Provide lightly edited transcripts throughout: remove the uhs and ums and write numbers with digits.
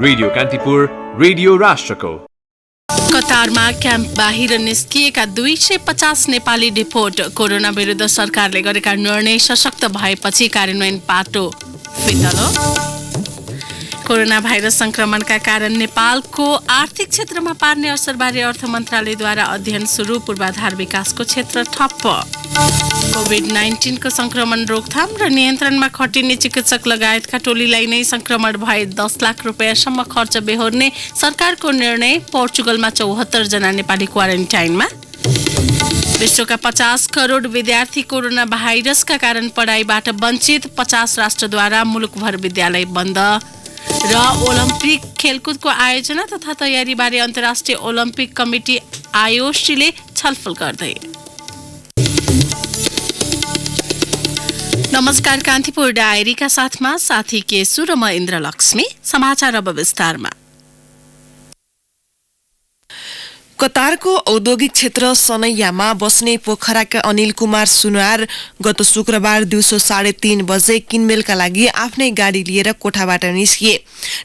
Radio Kantipur, radio राष्ट्रको। कतारमा camp बाहिर निस्किएका 250 नेपाली डिपोर्ट। कोरोना विरुद्ध सरकारले गरेका निर्णय सशक्त भएपछि कार्यान्वयन पाटो फितलो। कोरोना भाइरस संक्रमणका कारण नेपालको आर्थिक क्षेत्रमा पार्ने असरबारे अर्थ मन्त्रालयद्वारा अध्ययन सुरु। पूर्वाधार विकासको क्षेत्र ठप्प। कोभिड-19 को संक्रमण रोकथाम र नियन्त्रणमा खटिने चिकित्सक लगायतका टोलीलाई नै संक्रमण भए 10 लाख रुपैयाँसम्म खर्च बेहोर्ने सरकारको निर्णय। पोर्चुगलमा 74 जना नेपाली क्वारेन्टाइनमा। विश्वका 50 करोड विद्यार्थी कोरोना भाइरसका कारण पढाइबाट वञ्चित। 50 राष्ट्रद्वारा मुलुकभर विद्यालय बन्द। र ओलम्पिक खेलकुदको आयोजना तथा तयारीबारे अन्तर्राष्ट्रिय ओलम्पिक कमिटी आईओसीले छलफल गर्दै। नमस्कार, कान्तिपुर डायरीका साथमा साथी केसु र म इन्द्रलक्ष्मी। समाचार अब विस्तारमा। कतारको औद्योगिक क्षेत्र सनैयामा बस्ने पोखराका अनिल कुमार सुनार गत शुक्रबार दिउँसो 3:30 बजे किनमेलका लागि आफ्नै गाडी लिएर कोठाबाट निस्किए।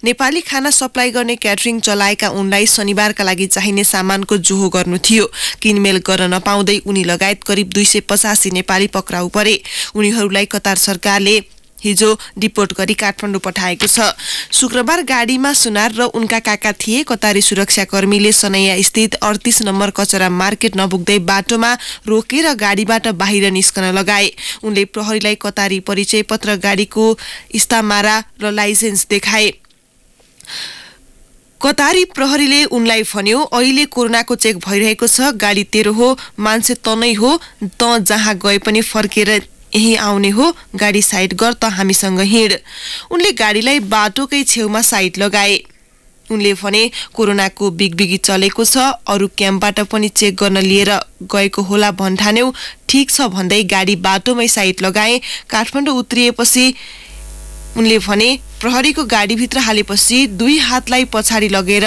नेपाली खाना सप्लाई गर्ने क्याटरिङ चलाएका उनलाई शनिबारका लागि चाहिने सामानको जोहो गर्नु थियो। किनमेल गर्न नपाउँदै उनी लगायत करिब 285 नेपाली पक्राउ परे। उनीहरूलाई कतार सरकारले हिजो डिपोर्ट गरी काठमाडौँ पठाएको छ। शुक्रबार गाडीमा सुनार र उनका काका थिए। कतारी सुरक्षाकर्मीले सनैया स्थित 38 नम्बर कचरा मार्केट नपुग्दै बाटोमा रोकेर गाडीबाट बाहिर निस्कन लगाए। उनले प्रहरीलाई कतारी परिचय पत्र, गाडीको इस्तामारा र लाइसेन्स देखाए। कतारी प्रहरीले उनलाई भन्यो, अहिले कोरोनाको चेक भइरहेको छ, गाडी तेरो हो, मान्छे त नै हो, त जहाँ गए पनि फर्केर यही आउने हो, गाडी साइड गर, त हामीसँग हिँड। उनले गाडीलाई बाटोकै छेउमा साइड लगाए। उनले भने, कोरोनाको बिगबिगी चलेको छ, अरू क्याम्पबाट पनि चेक गर्न लिएर गएको होला भन्ठान्यौ। ठिक छ भन्दै गाडी बाटोमै साइड लगाए। काठमाडौँ उत्रिएपछि उनले भने, प्रहरीको गाडीभित्र हालेपछि 2 हातलाई पछाडि लगेर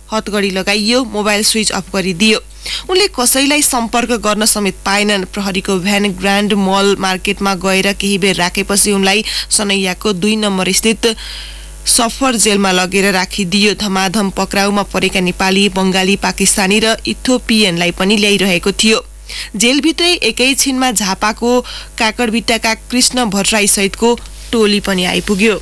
हतगडी लगाइयो, मोबाइल स्विच अफ गरिदियो। उनले कसैलाई सम्पर्क गर्न समेत पाएनन्। प्रहरीको भ्यान ग्रान्ड मल मार्केटमा गएर केही बेर राखेपछि उनलाई सनैयाको 2 नम्बर स्थित सफर जेलमा लगेर राखिदियो। धमाधम पक्राउमा परेका नेपाली, बंगाली, पाकिस्तानी र इथियोपियनलाई पनि ल्याइरहेको थियो। जेलभित्रै एकैछिनमा झापाको काकडबिट्टाका कृष्ण भट्टराई सहितको टोली पनि आइपुग्यो।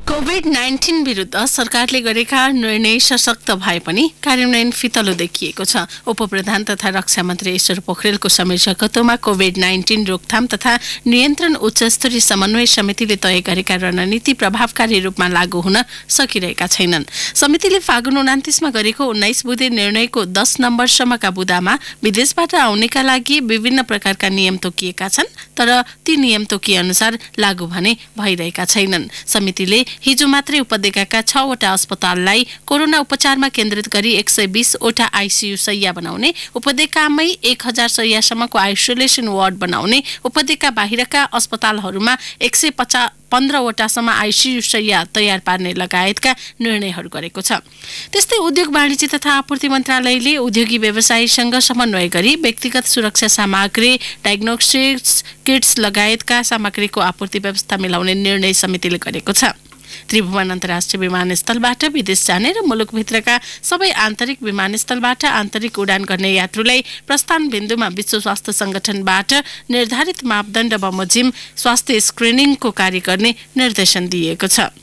कोभिड-19 विरुद्ध सरकारले गरेका निर्णय सशक्त भए पनि कार्यान्वयन फितलो देखिएको छ। उपप्रधान तथा रक्षा मन्त्री ईश्वर पोखरेलको संयोजकत्वमा कोभिड-19 रोकथाम तथा नियन्त्रण उच्चस्तरीय समन्वय समितिले तय गरेका रणनीति प्रभावकारी रूपमा लागू हुन सकिरहेका छैनन्। समितिले फागुन 29 मा गरेको 19 बुँदे निर्णयको 10 नम्बरसम्मका बुँदामा विदेशबाट आउनेका लागि विभिन्न प्रकारका नियम तोकिएका छन्, तर ती नियम तोकिए अनुसार लागू भने भइरहेका छैनन्। समितिले हिजो मात्रै उपत्यकाका 6 वटा अस्पताललाई कोरोना उपचारमा केन्द्रित गरी 120 वटा आईसीयू शैय्या बनाउने, उपत्यकामै 1000 शैय्यासम्मको आइसोलेसन वार्ड बनाउने, उपत्यका बाहिरका अस्पतालहरूमा 115 वटासम्म आईसीयू शैय्या तयार पार्ने लगायतका निर्णयहरू गरेको छ। त्यस्तै उद्योग वाणिज्य तथा आपूर्ति मन्त्रालयले उद्योगी व्यवसायीसँग समन्वय गरी व्यक्तिगत सुरक्षा सामग्री, डायग्नोस्टिक्स किट्स लगायतका सामग्रीको आपूर्ति व्यवस्था मिलाउने निर्णय समितिले गरेको छ। त्रिभुवन अन्तर्राष्ट्रिय विमानस्थलबाट विदेश जाने र मुलुकभित्रका सबै आन्तरिक विमानस्थलबाट आन्तरिक उडान गर्ने यात्रुलाई प्रस्थान बिन्दुमा विश्व स्वास्थ्य संगठनबाट निर्धारित मापदण्ड बमोजिम स्वास्थ्य स्क्रिनिङको कार्य गर्ने निर्देशन दिएको छ।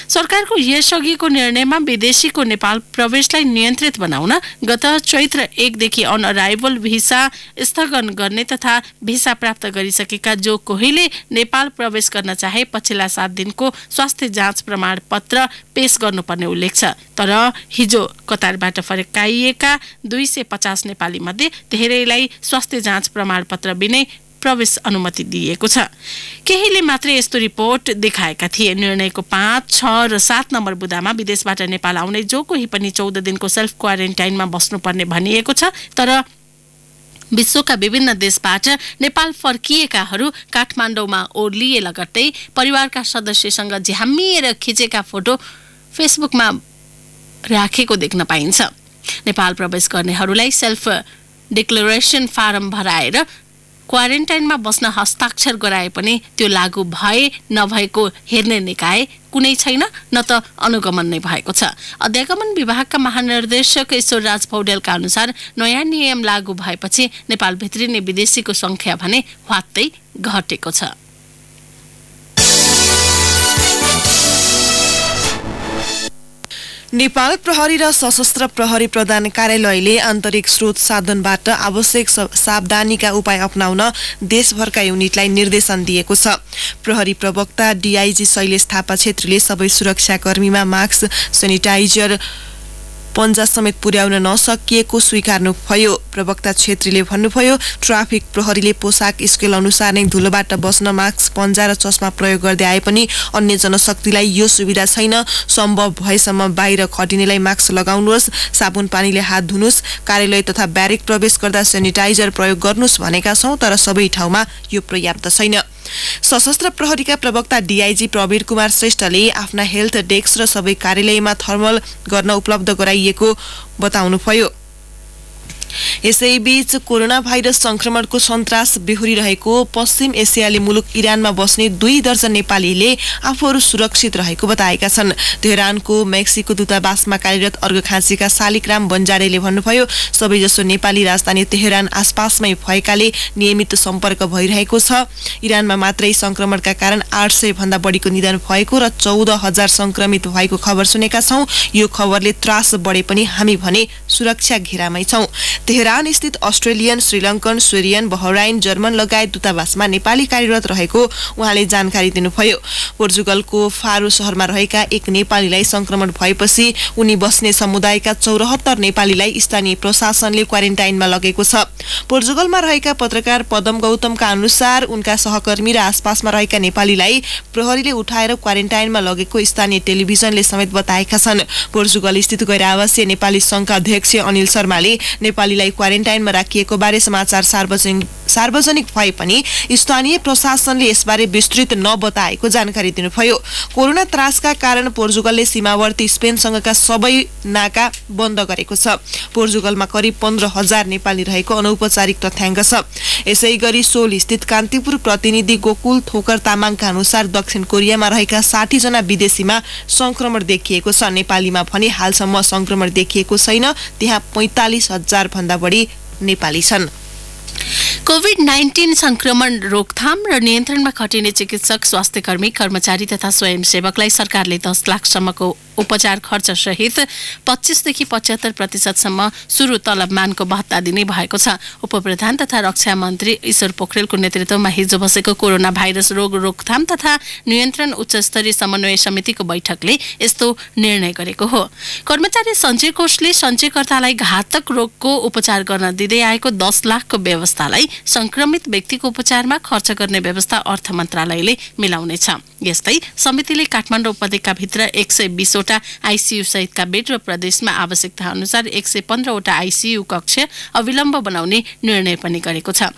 सरकारको यसअघिको निर्णयमा विदेशीको नेपाल प्रवेशलाई नियन्त्रित बनाउन गत चैत्र 1 देखि अन अराइभल भिसा स्थगन गर्ने तथा भिसा प्राप्त गरिसकेका जो कोहीले नेपाल प्रवेश गर्न चाहे पछिल्ला 7 दिनको स्वास्थ्य जाँच प्रमाणपत्र पेश गर्नुपर्ने उल्लेख छ। तर हिजो कतारबाट फर्काइएका 250 नेपाली मध्ये धेरैलाई स्वास्थ्य जाँच प्रमाणपत्र बिनै प्रवेश अनुमति दिएको छ। केहीले मात्रै यस्तो रिपोर्ट देखाएका थिए। निर्णयको 5, 6 र 7 नम्बर बुँदामा विदेशबाट नेपाल आउने जो कोही पनि 14 दिनको सेल्फ क्वारेन्टाइनमा बस्नुपर्ने भनिएको छ। तर विश्वका विभिन्न देशबाट नेपाल फर्किएकाहरू काठमाडौँमा ओर्लिए लगत्तै परिवारका सदस्यसँग झ्याम्मिएर खिचेका फोटो फेसबुकमा राखेको देख्न पाइन्छ। नेपाल प्रवेश गर्नेहरूलाई सेल्फ डिक्लेरेसन फारम भराएर क्वारेन्टाइनमा बस्न हस्ताक्षर गराए पनि त्यो लागू भए नभएको हेर्ने निकाय कुनै छैन, न त अनुगमन नै भएको छ। अध्यागमन विभागका महानिर्देशक ईश्वरराज पौडेलका अनुसार नयाँ नियम लागू भएपछि नेपाल भित्रिने विदेशीको संख्या भने ह्वात्तै घटेको छ। नेपाल प्रहरी र सशस्त्र प्रहरी प्रधान कार्यालयले आन्तरिक स्रोत साधनबाट आवश्यक सावधानीका उपाय अपनाउन देशभरका युनिटलाई निर्देशन दिएको छ। प्रहरी प्रवक्ता डीआईजी शैलेश थापा छेत्रीले सबै सुरक्षाकर्मीमा मास्क, सेनिटाइजर, पन्जा समेत पुर्याउन नसकिएको स्वीकार्नुभयो। प्रवक्ता छेत्रीले भन्नुभयो, ट्राफिक प्रहरीले पोसाक स्केल अनुसार नै धुलोबाट बस्न मास्क, पन्जा र चस्मा प्रयोग गर्दै आए पनि अन्य जनशक्तिलाई यो सुविधा छैन। सम्भव भएसम्म बाहिर खटिनेलाई मास्क लगाउनुहोस्, साबुन पानीले हात धुनुहोस्, कार्यालय तथा ब्यारेक प्रवेश गर्दा सेनिटाइजर प्रयोग गर्नुहोस् भनेका छौं, तर सबै ठाउँमा यो पर्याप्त छैन। सशस्त्र प्रहरीका प्रवक्ता डीआईजी प्रवीर कुमार श्रेष्ठले आफ्ना हेल्थ डेस्क र सबै कार्यालयमा थर्मल गर्न उपलब्ध गराइएको बताउनुभयो। यसैबीच कोरोना भाइरस संक्रमणको सन्तास बेहोरिरहेको पश्चिम एसियाली मुलुक इरानमा बस्ने 2 दर्जन नेपालीले आफूहरू सुरक्षित रहेको बताएका छन्। तेहरानको मेक्सिको दूतावासमा कार्यरत अर्घखाँचीका शालिग्राम बन्जारेले भन्नुभयो, सबैजसो नेपाली राजधानी तेहरान आसपासमै भएकाले नियमित सम्पर्क भइरहेको छ। इरानमा मात्रै संक्रमणका कारण 800 भन्दा बढीको निधन भएको र 14,000 संक्रमित भएको खबर सुनेका छौं। यो खबरले त्रास बढे पनि हामी भने सुरक्षा घेरामै छौं। तेहरान स्थित अस्ट्रेलियन, श्रीलङ्कन, स्वेरियन, बहराइन, जर्मन लगायत दूतावासमा नेपाली कार्यरत रहेको उहाँले जानकारी दिनुभयो। पोर्चुगलको फारो शहरमा रहेका एक नेपालीलाई संक्रमण भएपछि उनी बस्ने समुदायका 74 नेपालीलाई स्थानीय प्रशासनले क्वारेन्टाइनमा लगेको छ। पोर्चुगलमा रहेका पत्रकार पदम गौतमका अनुसार उनका सहकर्मी र आसपासमा रहेका नेपालीलाई प्रहरीले उठाएर क्वारेन्टाइनमा लगेको स्थानीय टेलिभिजनले समेत बताएका छन्। पोर्चुगल स्थित गैर आवासीय नेपाली संघका अध्यक्ष अनिल शर्माले नेपालीलाई क्वारेन्टाइनमा राखिएको बारे समाचार सार्वजनिक भए पनि स्थानीय प्रशासनले यसबारे विस्तृत नबताएको जानकारी दिनुभयो। कोरोना त्रासका कारण पोर्चुगलले सीमावर्ती स्पेनसँगका सबै नाका बन्द गरेको छ। पोर्चुगलमा करिब 15,000 नेपाली रहेको अनौपचारिक तथ्याङ्क छ। यसैगरी सोल स्थित कान्तिपुर प्रतिनिधि गोकुल थोकर तामाङका अनुसार दक्षिण कोरियामा रहेका 60 जना विदेशीमा संक्रमण देखिएको छ। नेपालीमा भने हालसम्म संक्रमण देखिएको छैन। त्यहाँ 45,000 भन्दा बढी नेपाली छन्। कोभिड-19 संक्रमण रोकथाम र नियन्त्रणमा खटिने चिकित्सक, स्वास्थ्यकर्मी, कर्मचारी तथा स्वयंसेवकलाई सरकारले 10 लाखसम्मको उपचार खर्च सहित 25 देखि 75% सुरु तलबमानको भत्ता दिने भएको छ। उपप्रधान तथा रक्षा मन्त्री ईश्वर पोखरेलको नेतृत्वमा हिजो बसेको कोरोना भाइरस रोग रोकथाम तथा नियन्त्रण उच्चस्तरीय समन्वय समितिको बैठकले यस्तो निर्णय गरेको हो। कर्मचारी सञ्चय कोषले सञ्चयकर्तालाई घातक रोगको उपचार गर्न दिँदै आएको 10 लाखको व्यवस्थालाई संक्रमित व्यक्तिको उपचारमा खर्च गर्ने व्यवस्था अर्थ मन्त्रालयले मिलाउनेछ। यस्तै समितिले काठमाडौँ उपत्यकाभित्र 120 वटा आईसीयू सहितका बेड र प्रदेशमा आवश्यकता अनुसार 115 वटा आईसीयू कक्ष अविलम्ब बनाउने निर्णय पनि गरेको छ।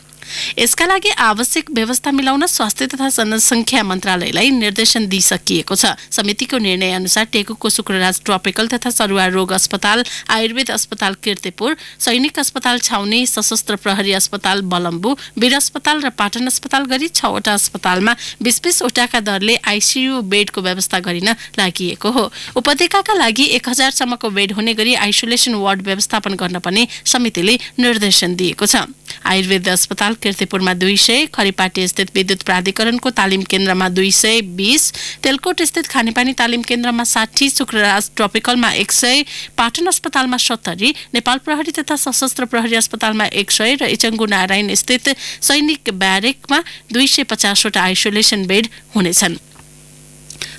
यसका लागि आवश्यक व्यवस्था मिलाउन स्वास्थ्य तथा जनसङ्ख्या मन्त्रालयलाई निर्देशन दिइसकिएको छ। समितिको निर्णय अनुसार टेकुको शुक्रराज ट्रपिकल तथा सरुवा रोग अस्पताल, आयुर्वेद अस्पताल कीर्तिपुर, सैनिक अस्पताल छाउनी, सशस्त्र प्रहरी अस्पताल बलम्बु, वीर अस्पताल र पाटन अस्पताल गरी 6 वटा अस्पतालमा 20-20 वटाका दरले आईसीयू बेडको व्यवस्था गरिन लागि हो। उपत्यकाका लागि 1000 सम्मको बेड हुने गरी आइसोलेसन वार्ड व्यवस्थापन गर्न पनि समितिले निर्देशन दिएको छ। आयुर्वेद अस्पताल कीर्तिपुरमा 200, खरिपाटी स्थित विद्युत प्राधिकरणको तालिम केन्द्रमा 220, तेलकोट स्थित खानेपानी तालिम केन्द्रमा 60, शुक्रराज ट्रपिकलमा 100, पाटन अस्पतालमा 70, नेपाल प्रहरी तथा सशस्त्र प्रहरी अस्पतालमा 100 र इचङ्गु नारायण स्थित सैनिक ब्यारेकमा 250 वटा आइसोलेसन बेड हुनेछन्।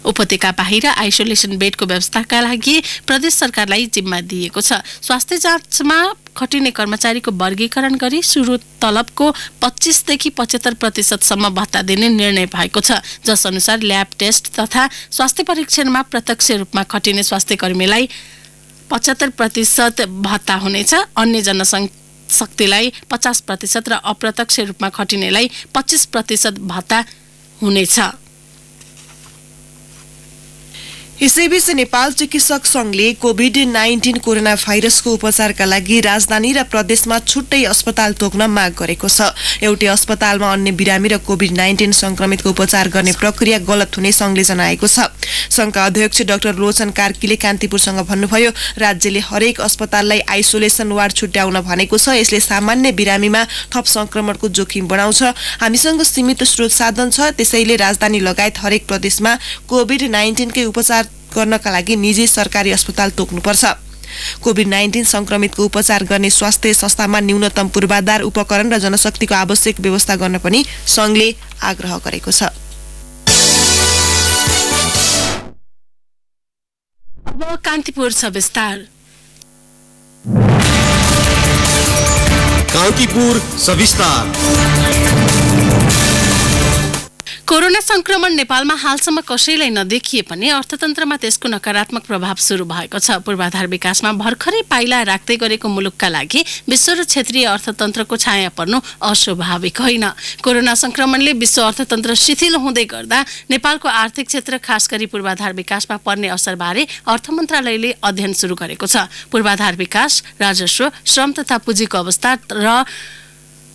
उपत्यका बाहिर आइसोलेसन बेडको व्यवस्थाका लागि प्रदेश सरकारलाई जिम्मा दिएको छ। स्वास्थ्य जाँचमा खटिने कर्मचारीको वर्गीकरण गरी सुरु तलबको 25 देखि 75% सम्म भत्ता दिने निर्णय भएको छ, जस अनुसार ल्याब टेस्ट तथा स्वास्थ्य परीक्षणमा प्रत्यक्ष रूपमा खटिने स्वास्थ्यकर्मीलाई 75% भत्ता हुनेछ। अन्य जनशक्तिलाई 50% र अप्रत्यक्ष रूपमा खटिनेलाई 25% भत्ता हुनेछ। यसैबीच नेपाल चिकित्सक संघले कोभिड-19 कोरोना भाइरसको उपचारका लागि राजधानी र प्रदेशमा छुट्टै अस्पताल तोक्न माग गरेको छ। एउटै अस्पतालमा अन्य बिरामी र कोभिड-19 संक्रमितको उपचार गर्ने प्रक्रिया गलत हुने संघले जनाएको छ। संघका अध्यक्ष डाक्टर लोचन कार्कीले कान्तिपुरसँग भन्नुभयो, राज्यले हरेक अस्पताललाई आइसोलेसन वार्ड छुट्याउन भनेको छ। यसले सामान्य बिरामीमा थप संक्रमणको जोखिम बढाउँछ। हामीसँग सीमित स्रोत साधन छ, त्यसैले राजधानी लगायत हरेक प्रदेशमा कोभिड-19 कै उपचार गर्नका लागि निजी सरकारी अस्पताल तोक्नुपर्छ। कोभिड-19 संक्रमितको उपचार गर्ने स्वास्थ्य संस्थामा न्यूनतम पूर्वाधार उपकरण र जनशक्तिको आवश्यक व्यवस्था गर्न पनि संघले आग्रह गरेको छ। अब कान्तिपुर सविस्तार। कान्तिपुर सविस्तार। कोरोना संक्रमण नेपालमा हालसम्म कसैलाई नदेखिए पनि अर्थतन्त्रमा त्यसको नकारात्मक प्रभाव सुरु भएको छ। पूर्वाधार विकासमा भर्खरै पाइला राख्दै गरेको मुलुकका लागि विश्व र क्षेत्रीय अर्थतन्त्रको छाया पर्नु अस्वाभाविक होइन। कोरोना संक्रमणले विश्व अर्थतन्त्र शिथिल हुँदै गर्दा नेपालको आर्थिक क्षेत्र खास गरी पूर्वाधार विकासमा पर्ने असरबारे अर्थ मन्त्रालयले अध्ययन सुरु गरेको छ। पूर्वाधार विकास, राजस्व, श्रम तथा पुँजीको अवस्था र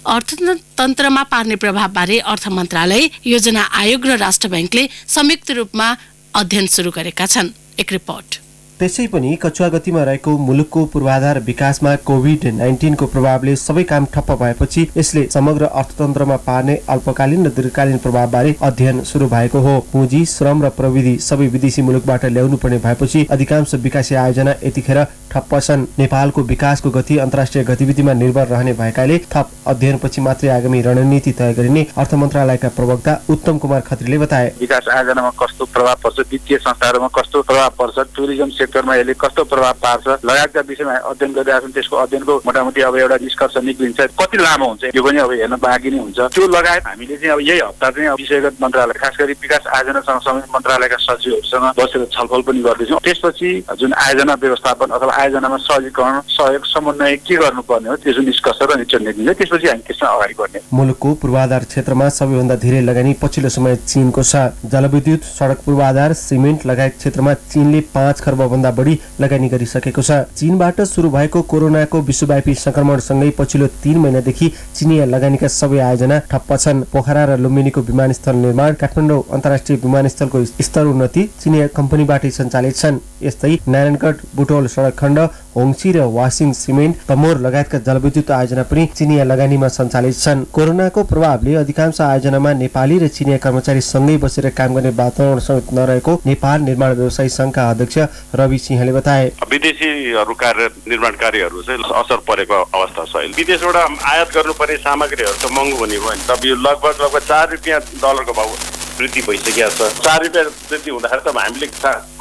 अर्थतन्त्रमा पार्ने प्रभावबारे अर्थ मन्त्रालय, योजना आयोग र राष्ट्र ब्याङ्कले संयुक्त रूपमा अध्ययन सुरु गरेका छन्। एक रिपोर्ट। त्यसै पनि कचुवा गतिमा रहेको मुलुकको पूर्वाधार विकासमा कोभिड-19 को प्रभावले सबै काम ठप्प भएपछि यसले समग्र अर्थतन्त्रमा पार्ने अल्पकालीन र दीर्घकालीन प्रभावबारे अध्ययन सुरु भएको हो। पुँजी, श्रम र प्रविधि सबै विदेशी मुलुकबाट ल्याउनु पर्ने भएपछि अधिकांश विकासी आयोजना यतिखेर ठप्प छन्। नेपालको विकासको गति अन्तर्राष्ट्रिय गतिविधिमा निर्भर रहने भएकाले थप अध्ययनपछि मात्रै आगामी रणनीति तय गरिने अर्थ मन्त्रालयका प्रवक्ता उत्तम कुमार खत्रीले बताए। विकास आयोजनामा कस्तो प्रभाव पर्छ, वित्तीय संस्थाहरूमा कस्तो प्रभाव पर्छ, टुरिज्म सेक्टरमा यसले कस्तो प्रभाव पार्छ लगायतका विषयमा अध्ययन गरिरहेका छन्। त्यसको अध्ययनको मोटामोटी अब एउटा निष्कर्ष निक्लिन्छ। कति लामो हुन्छ यो पनि अब हेर्न बाँकी नै हुन्छ। त्यो लगायत हामीले चाहिँ अब यही हप्ता चाहिँ अब विषयगत मन्त्रालय खास गरी विकास आयोजनासँग सम्बन्धित मन्त्रालयका सचिवहरूसँग बसेर छलफल पनि गर्दैछौँ। त्यसपछि जुन आयोजना व्यवस्थापन अथवा आयोजनामा सहजीकरण, सहयोग, समन्वय के गर्नुपर्ने हो त्यसको निष्कर्ष र निश्चय निक्लिन्छ। त्यसपछि हामी त्यसमा अगाडि बढ्ने। मुलुकको पूर्वाधार क्षेत्रमा सबैभन्दा धेरै लगानी पछिल्लो समय चीनको छ। जलविद्युत, सडक पूर्वाधार, सिमेन्ट लगायत क्षेत्रमा चीनले 5 खर्ब भन्दा बढी लगानी गरिसकेको छ। चीनबाट सुरु भएको कोरोनाको विश्वव्यापी संक्रमणसँगै पछिल्लो 3 महिनादेखि चीनिया लगानीका सबै आयोजना ठप्प छन्। पोखरा र लुम्बिनीको विमानस्थल निर्माण, काठमाडौँ अन्तर्राष्ट्रिय विमानस्थलको स्तर उन्नति चीनिया कम्पनीबाटै सञ्चालित छन्। यस्तै नारायणगढ, बुटोल सडक खण्ड, होङसी र वासिङ सिमेन्ट, तमोर लगायतका जलविद्युत आयोजना पनि चीनिया लगानीमा सञ्चालित छन्। कोरोनाको प्रभावले अधिकांश आयोजनामा नेपाली र चीनिया कर्मचारी सँगै बसेर काम गर्ने वातावरण समेत नरहेको नेपाल निर्माण व्यवसायी संघका अध्यक्ष रवि सिंहले बताए। विदेशीहरू कार्य निर्माणकारीहरू चाहिँ असर परेको अवस्था छ। विदेशबाट आयात गर्नुपर्ने सामग्रीहरू त महँगो हुने भयो नि। त यो लगभग $4 डलरको भाउ वृद्धि भइसकेको छ। $4 वृद्धि हुँदाखेरि त हामीले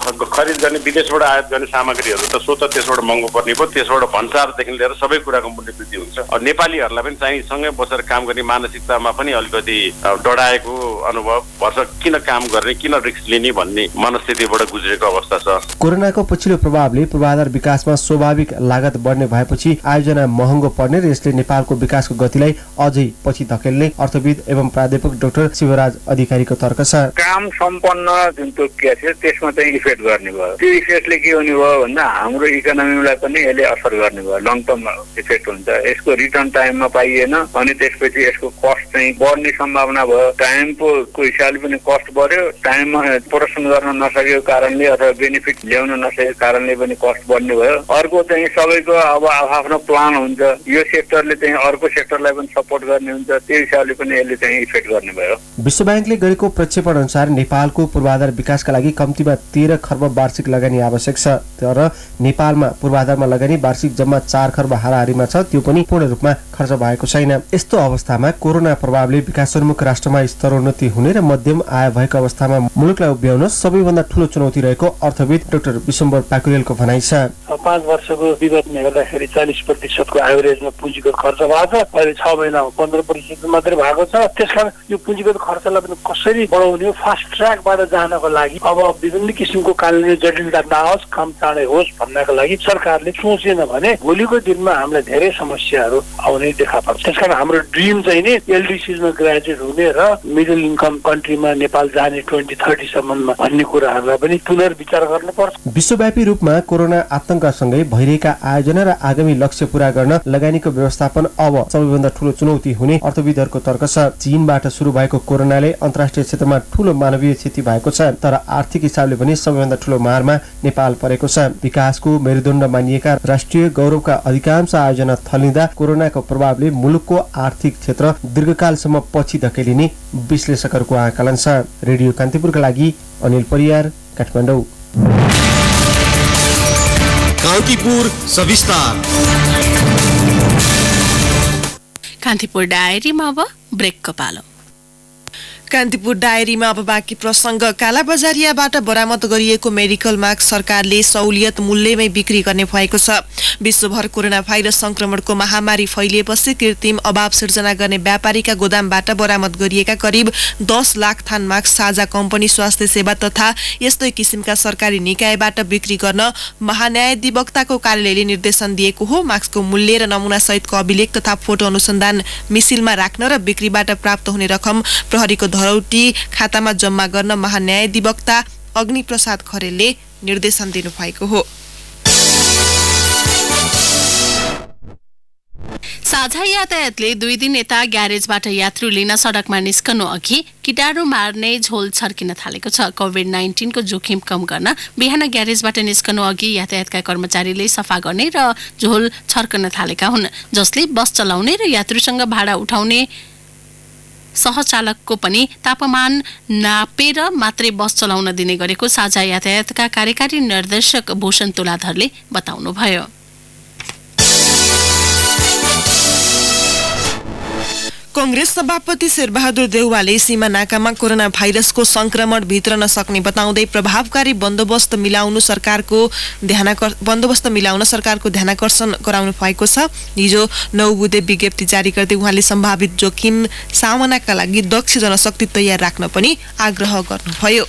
खरिद गर्ने विदेशबाट आयात गर्ने सामग्रीहरू त स्वतः त्यसबाट महँगो पर्ने भयो। त्यसबाट भन्सारदेखि लिएर सबै कुराको मूल्य वृद्धि हुन्छ। नेपालीहरूलाई पनि चाहिँ सँगै बसेर काम गर्ने मानसिकतामा पनि अलिकति डढाएको अनुभव पर्छ। किन काम गर्ने, किन रिस्क लिने भन्ने मनस्थितिबाट गुज्रेको अवस्था छ। कोरोनाको पछिल्लो प्रभावले पूर्वाधार विकासमा स्वाभाविक लागत बढ्ने भएपछि आयोजना महँगो पर्ने र यसले नेपालको विकासको गतिलाई अझै पछि धकेल्ने अर्थविद एवं प्राध्यापक डाक्टर शिवराज अधिकारीको तर्क छ। काम सम्पन्न जुन तोकिया थियो त्यसमा चाहिँ इफेक्ट गर्ने भयो। त्यो इफेक्टले के हुने भयो भन्दा हाम्रो इकोनोमीलाई पनि यसले असर गर्ने भयो। लङ टर्म इफेक्ट हुन्छ। यसको रिटर्न टाइममा पाइएन अनि त्यसपछि यसको कस्ट चाहिँ बढ्ने सम्भावना भयो। टाइमको हिसाबले पनि कस्ट बढ्यो। टाइममा प्रोडक्सन गर्न नसकेको कारणले अथवा बेनिफिट ल्याउन नसकेको कारणले पनि कस्ट बढ्ने भयो। अर्को चाहिँ सबैको अब आफ्नो प्लान हुन्छ। यो सेक्टरले चाहिँ अर्को सेक्टरलाई पनि सपोर्ट गर्ने हुन्छ। त्यो हिसाबले पनि यसले चाहिँ इफेक्ट गर्ने भयो। विश्व ब्याङ्कले गरेको प्रक्षेपण अनुसार नेपालको पूर्वाधार विकासका लागि कम्तीमा 13 खर्ब वार्षिक लगानी आवश्यक छ। तर नेपालमा पूर्वाधारमा लगानी वार्षिक जम्मा 4 खर्ब हाराहारीमा छ। त्यो पनि पूर्ण रूपमा खर्च भएको छैन। यस्तो अवस्थामा कोरोना प्रभावले विकासोन्मुख राष्ट्रमा स्तरोन्नति हुने र मध्यम आय भएको अवस्थामा मुलुकलाई उभ्याउन सबैभन्दा ठूलो चुनौती रहेको अर्थविद डाक्टर विशम्बर पाकुरेलको भनाइ छ। 5 वर्षको विगतमा हेर्दाखेरि 40% एभरेजमा पुँजीगत खर्च भएको छ। अहिले 6 महिनामा 15% मात्रै भएको छ। त्यसकारण यो पुँजीगत खर्चलाई पनि कसरी बढाउने हो, फास्ट ट्र्याकबाट जानको लागि अब विभिन्न किसिमको कानुनी जटिलता नआओस्, काम चाँडै होस् भन्नका लागि सरकारले सोचेन भने भोलिको दिनमा हामीलाई धेरै समस्याहरू आउने देखा पर्छ। त्यसकारण हाम्रो ड्रिम चाहिँ नि एलडिसीमा ग्रेजुएट हुने र मिडल इन्कम कन्ट्रीमा नेपाल जाने 2030 सम्ममा भन्ने कुराहरूलाई पनि पुनर्विचार गर्नुपर्छ। विश्वव्यापी रूपमा कोरोना आतंकसँगै भइरहेका आयोजना र आगामी लक्ष्य पूरा गर्न लगानीको व्यवस्थापन अब सबैभन्दा ठूलो चुनौती हुने अर्थविदहरूको तर्क छ। चीनबाट सुरु भएको कोरोनाले अन्तर्राष्ट्रिय क्षेत्रमा ठूलो मानवीय क्षति भएको छ, तर आर्थिक हिसाबले पनि सबैभन्दा ठूलो मारमा नेपाल परेको छ। विकासको मेरुदण्ड मानिएका राष्ट्रिय गौरवका अधिकांश आयोजना थलिँदा कोरोनाको प्रभावले मुलुकको आर्थिक क्षेत्र दीर्घकालसम्म पछि धकेलिने विश्लेषकहरूको आकलन छ। रेडियो कान्तिपुरका लागि अनिल परियार, काठमाडौँ। कान्तिपुर सविस्तार। कान्तिपुर डायरीमा अब ब्रेकको पालो। कान्तिपुर डायरीमा अब बाँकी प्रसङ्ग। कालाबजारियाबाट बरामद गरिएको मेडिकल मास्क सरकारले सहुलियत मूल्यमै बिक्री गर्ने भएको छ। विश्वभर कोरोना भाइरस संक्रमणको महामारी फैलिएपछि कृत्रिम अभाव सिर्जना गर्ने व्यापारीका गोदामबाट बरामद गरिएका करिब 10 लाख थान मास्क साझा कम्पनी स्वास्थ्य सेवा तथा यस्तै किसिमका सरकारी निकायबाट बिक्री गर्न महान्यायाधिवक्ताको कार्यालयले निर्देशन दिएको हो। मास्कको मूल्य र नमुना सहितको अभिलेख तथा फोटो अनुसन्धान मिसिलमा राख्न र बिक्रीबाट प्राप्त हुने रकम प्रहरीको धरौटी खातामा जम्मा गर्न महान्यायाधिवक्ता अग्निप्रसाद खरेलले निर्देशन दिनुभएको हो। साझा यातायातले 2 दिन यता ग्यारेजबाट यात्रु लिन सडकमा निस्कनु अघि किटाणु मार्ने झोल छर्किन थालेको छ। कोभिड-19 को जोखिम कम गर्न बिहान ग्यारेजबाट निस्कनु अघि यातायातका कर्मचारीले सफा गर्ने र झोल छर्कन थालेका हुन्, जसले बस चलाउने र यात्रुसँग भाडा उठाउने सहचालकको पनि तापमान नापेर मात्रै बस चलाउन दिने गरेको साझा यातायातका कार्यकारी निर्देशक भूषण तुलाधरले बताउनुभयो। कांग्रेस सभापति शेरबहादुर देउवाले सीमा नाकामा कोरोना भाइरसको संक्रमण भित्र नसक्ने बताउँदै प्रभावकारी बन्दोबस्त मिलाउन सरकारको ध्यानाकर्षण गराउनु भएको छ। हिजो 9 बुधे विज्ञप्ति जारी गर्दै उहाँले सम्भावित जोखिम सामनाका लागि दक्ष जनशक्ति तयार राख्न पनि आग्रह गर्नुभयो।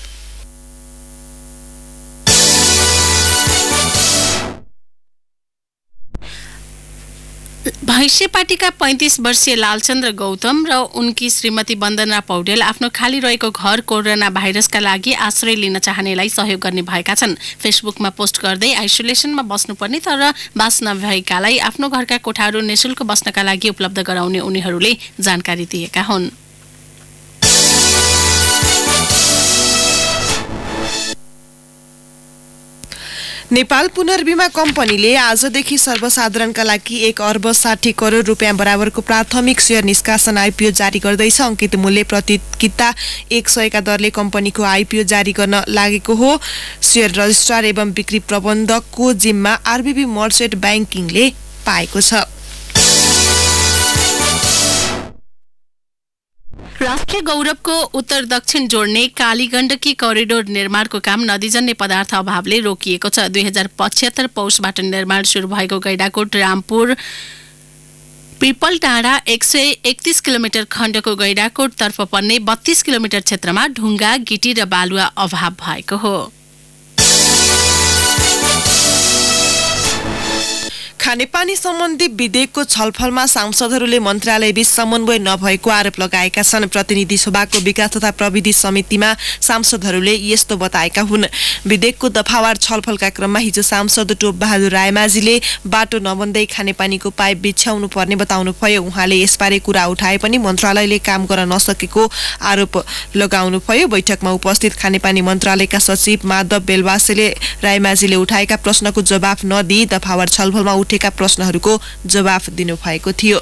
भैँसे पार्टीका 35 वर्षीय लालचन्द्र गौतम र उनकी श्रीमती वन्दना पौडेल आफ्नो खाली रहेको घर कोरोना भाइरसका लागि आश्रय लिन चाहनेलाई सहयोग गर्ने भएका छन्। फेसबुकमा पोस्ट गर्दै आइसोलेसनमा बस्नुपर्ने तर बास नभएकालाई आफ्नो घरका कोठाहरू निशुल्क बस्नका लागि उपलब्ध गराउने उनीहरूले जानकारी दिएका हुन्। नेपाल पुनर्बिमा कम्पनीले आजदेखि सर्वसाधारणका लागि 1 अर्ब 60 करोड रुपियाँ बराबरको प्राथमिक शेयर निष्कासन आइपिओ जारी गर्दैछ। अंकित मूल्य प्रति किता 100 का दरले कम्पनीको आइपिओ जारी गर्न लागेको हो। शेयर रजिस्ट्रार एवं बिक्री प्रबन्धकको जिम्मा आरबीबी मर्चेन्ट ब्याङ्किङले पाएको छ। राष्ट्रिय गौरवको उत्तर दक्षिण जोड्ने कालीगण्डकी करिडोर निर्माणको काम नदीजन्य पदार्थ अभावले रोकिएको छ। 2075 पौषबाट निर्माण शुरू भएको गैडाकोट रामपुर पिपल टाढा 131 किलोमिटर खण्डको गैडाकोट तर्फ पर्ने 32 किलोमिटर क्षेत्रमा ढुङ्गा, गिटी र बालुवा अभाव भएको हो। खानेपानी सम्बन्धी विधेयकको छलफलमा सांसदहरूले मन्त्रालयबीच समन्वय नभएको आरोप लगाएका छन्। प्रतिनिधि सभाको विकास तथा प्रविधि समितिमा सांसदहरूले यस्तो बताएका हुन्। विधेयकको दफावार छलफलका क्रममा हिजो सांसद टोप बहादुर रायमाझीले बाटो नबन्दै खानेपानीको पाइप बिछ्याउनु पर्ने बताउनुभयो। उहाँले यसबारे कुरा उठाए पनि मन्त्रालयले काम गर्न नसकेको आरोप लगाउनुभयो। बैठकमा उपस्थित खानेपानी मन्त्रालयका सचिव माधव बेलवासेले रायमाझीले उठाएका प्रश्नको जवाफ नदिई दफावार छलफलमा उठेका प्रश्नहरूको जवाफ दिनुभएको थियो।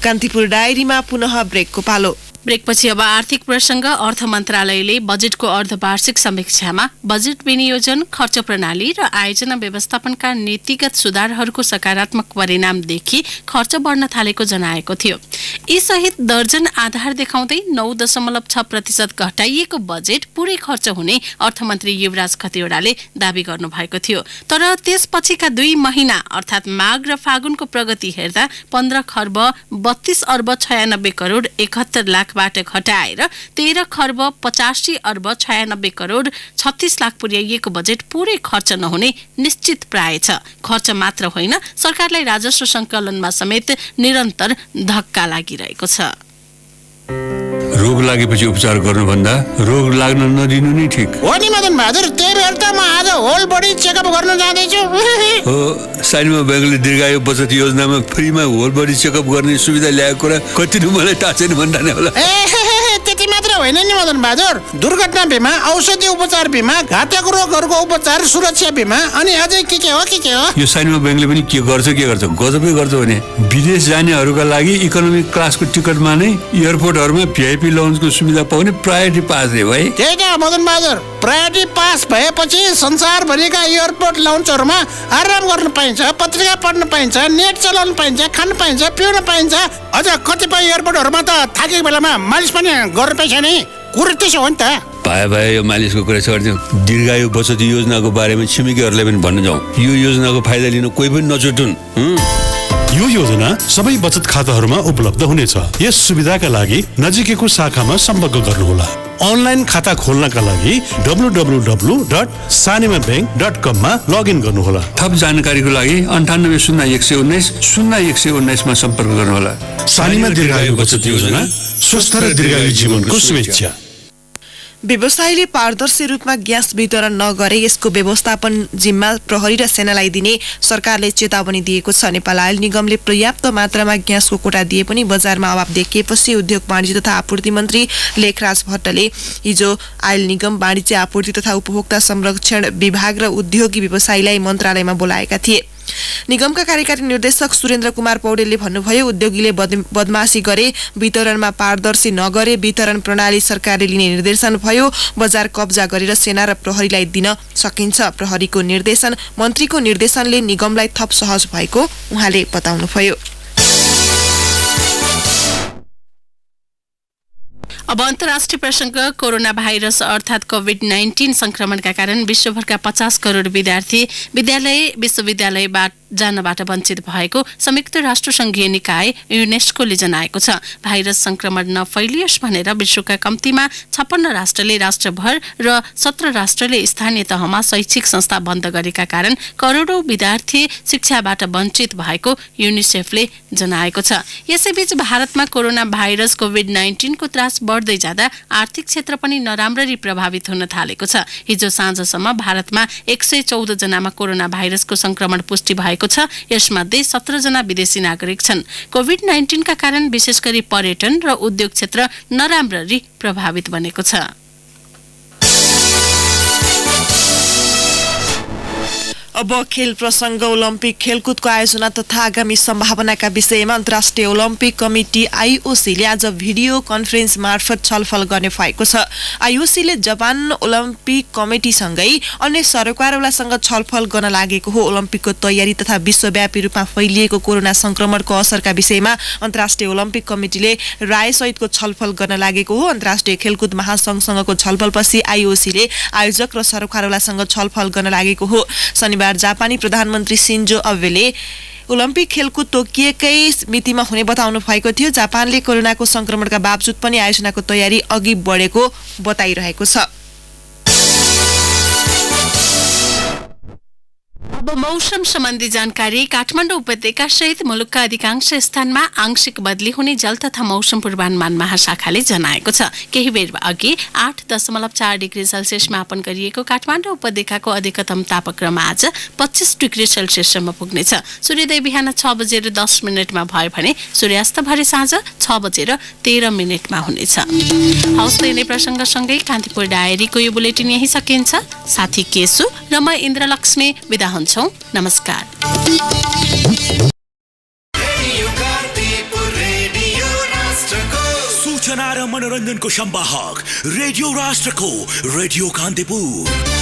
कान्तिपुर डायरीमा पुनः ब्रेकको पालो। ब्रेकपछि अब आर्थिक प्रसंग। अर्थ मन्त्रालयले बजेटको अर्धवार्षिक समीक्षामा बजेट विनियोजन, खर्च प्रणाली र आयोजना व्यवस्थापनका नीतिगत सुधारहरूको सकारात्मक परिणाम देखि खर्च बढ्न थालेको जनाएको थियो। यी सहित दर्जन आधार देखाउँदै 9.6% घटाइएको बजेट पूरै खर्च हुने अर्थमन्त्री युवराज खतिवड़ाले दावी गर्नुभएको थियो। तर त्यसपछिका 2 महिना अर्थात् माघ र फागुनको प्रगति हेर्दा 15 खर्ब 32 अर्ब 96 करोड 71 लाख लाखबाट घटाएर 13 खर्ब 85 अर्ब 96 करोड 36 लाख पुर्याइएको बजेट पूरै खर्च नहुने निश्चित प्राय छ। खर्च मात्र होइन, सरकारलाई राजस्व सङ्कलनमा समेत निरन्तर धक्का लागिरहेको छ। रोग लागेपछि उपचार गर्नुभन्दा रोग लाग्न नदिनु नै ठिक हो नि मदन बहादुर। त्यही भएर त म आज होल बडी चेकअप गर्न जाँदैछु। हो, साइनमा बैंकले दीर्घायु बचत योजनामा फ्रीमा होल बडी चेकअप गर्ने सुविधा ल्याएको कुरा कति मलाई थाहा छैन भन्ने होला। त्यति मात्र होइन नि मदन बहादुर, दुर्घटना बिमा, औषधि उपचार बिमा, घातक रोगहरूको उपचार सुरक्षा बिमा, अनि अझै के हो। यो साइनमा बैंकले पनि के गर्छ गजबै गर्छ भने विदेश जानेहरूका लागि इकोनोमिक क्लासको टिकटमा नै एयरपोर्टहरूमा भिआइपी लाउन्जको सुविधा पाउने प्रायोरिटी पास रे भाइ। त्यही त मदन बहादुर, प्रायोरिटी पास भएपछि संसारभरिका एयरपोर्ट लाउन्जहरूमा आराम गर्न पाइन्छ, पत्रिका पढ्न पाइन्छ, नेट चलाउन पाइन्छ, खान पाइन्छ, पिउन पाइन्छ। अझ कतिपय एयरपोर्टहरूमा त थाकेको बेलामा मालिस पनि गर्न पाइन्छ नि। कुरो त्यसो हो नि त। भाइ यो मालिसको कुरा छोडिदिउँ। दीर्घायु बचत योजनाको बारेमा छिमेकीहरूलाई पनि भन्न जाउँ, यो योजनाको फाइदा लिन कोही पनि नछुटुन्। यो योजना सबै बचत खाताहरूमा उपलब्ध हुनेछ। यस सुविधाका लागि नजिकैको शाखामा सम्पर्क गर्नुहोला। अनलाइन खाता खोल्नका लागि www.sanimabank.com मा लगइन गर्नुहोला। थप जानकारीको लागि 980119 मा सम्पर्क गर्नुहोला। सानिमा दीर्घायु बचत योजना, स्वस्थ र दीर्घायु जीवनको शुभेच्छा। व्यवसायीले पारदर्शी रूपमा ग्यास वितरण नगरे यसको व्यवस्थापन जिम्मा प्रहरी र सेनालाई दिने सरकारले चेतावनी दिएको छ। नेपाल आयल निगमले पर्याप्त मात्रामा ग्यासको कोटा दिए पनि बजारमा अभाव देखिएपछि उद्योग वाणिज्य तथा आपूर्ति मन्त्री लेखराज भट्टले हिजो आयल निगम, वाणिज्य आपूर्ति तथा उपभोक्ता संरक्षण विभाग र उद्योगी व्यवसायीलाई मन्त्रालयमा बोलाएका थिए। निगमका कार्यकारी निर्देशक सुरेन्द्र कुमार पौडेलले भन्नुभयो, उद्योगीले बदमाशी गरे, वितरणमा पारदर्शी नगरे, वितरण प्रणाली सरकारले लिने निर्देशन भयो, बजार कब्जा गरेर सेना र प्रहरीलाई दिन सकिन्छ। प्रहरीको निर्देशन, मन्त्रीको निर्देशनले निगमलाई थप सहज भएको उहाँले बताउनुभयो। अब अन्तर्राष्ट्रिय प्रसंग। कोरोना भाइरस अर्थात कोभिड-19 संक्रमणका कारण विश्वभरका 50 करोड विद्यार्थी विद्यालय विश्वविद्यालयबाट जानबाट वञ्चित भएको संयुक्त राष्ट्र संघीय निकाय युनेस्कोले जनाएको छ। भाइरस संक्रमण नफैलियोस् भनेर विश्वका कम्तीमा 56 राष्ट्रले राष्ट्रभर र 17 राष्ट्रले स्थानीय तहमा शैक्षिक संस्था बन्द गरेका कारण करोडौं विद्यार्थी शिक्षाबाट वञ्चित भएको युनिसेफले जनाएको छ। यसैबीच भारतमा कोरोना भाइरस कोभिड-19 को त्रास बढ्दै जाँदा आर्थिक क्षेत्र पनि नराम्ररी प्रभावित हुन थालेको छ। हिजो साँझसम्म भारतमा 114 जनामा कोरोना भाइरसको संक्रमण पुष्टि भएको छ। यसमध्ये 17 जना विदेशी नागरिक छन्। कोभिड-19 का कारण विशेष गरी पर्यटन र उद्योग क्षेत्र नराम्ररी प्रभावित बनेको छ। अब खेल प्रसंग। ओलम्पिक खेलकुदको आयोजना तथा आगामी सम्भावनाका विषयमा अन्तर्राष्ट्रिय ओलम्पिक कमिटी आईओसीले आज भिडियो कन्फरेन्स मार्फत छलफल गर्ने भएको छ। आईओसीले जापान ओलम्पिक कमिटीसँगै अन्य सरकारवालासँग छलफल गर्न लागेको हो। ओलम्पिकको तयारी तथा विश्वव्यापी रूपमा फैलिएको कोरोना संक्रमणको असरका विषयमा अन्तर्राष्ट्रिय ओलम्पिक कमिटीले रायसहितको छलफल गर्न लागेको हो। अन्तर्राष्ट्रिय खेलकुद महासंघसँगको छलफलपछि आईओसीले आयोजक र सरकारवालासँग छलफल गर्न लागेको हो। शनिबार जापानी प्रधानमन्त्री सिन्जो अबेले ओलम्पिक खेलकुद तोकिएकै मितिमा हुने बताउनु भएको थियो। जापानले कोरोनाको संक्रमणका बावजुद पनि आयोजनाको तयारी अघि बढेको बताइरहेको छ। अब मौसम सम्बन्धी जानकारी। काठमाडौँ उपत्यका सहित मुलुकका अधिकांश स्थानमा आंशिक बदली हुने जल तथा मौसम पूर्वानुमान महाशाखाले जनाएको छ। केही बेर अघि 8.4 डिग्री सेल्सियस मापन गरिएको काठमाडौँ उपत्यकाको अधिकतम तापक्रम आज 25 डिग्री सेल्सियससम्म पुग्नेछ। सूर्योदय बिहान 6:10 भयो भने सूर्यास्त भरे साँझ 6:13 हुनेछ। हौस्, यिनै प्रसङ्गसँगै कान्तिपुर डायरीको यो बुलेटिन यही सकिन्छ। साथी केसु र म इन्द्रलक्ष्मी बिदा हुन्छौँ। नमस्कार। सूचना र मनोरञ्जनको संवाहक रेडियो राष्ट्रको रेडियो कान्तिपुर।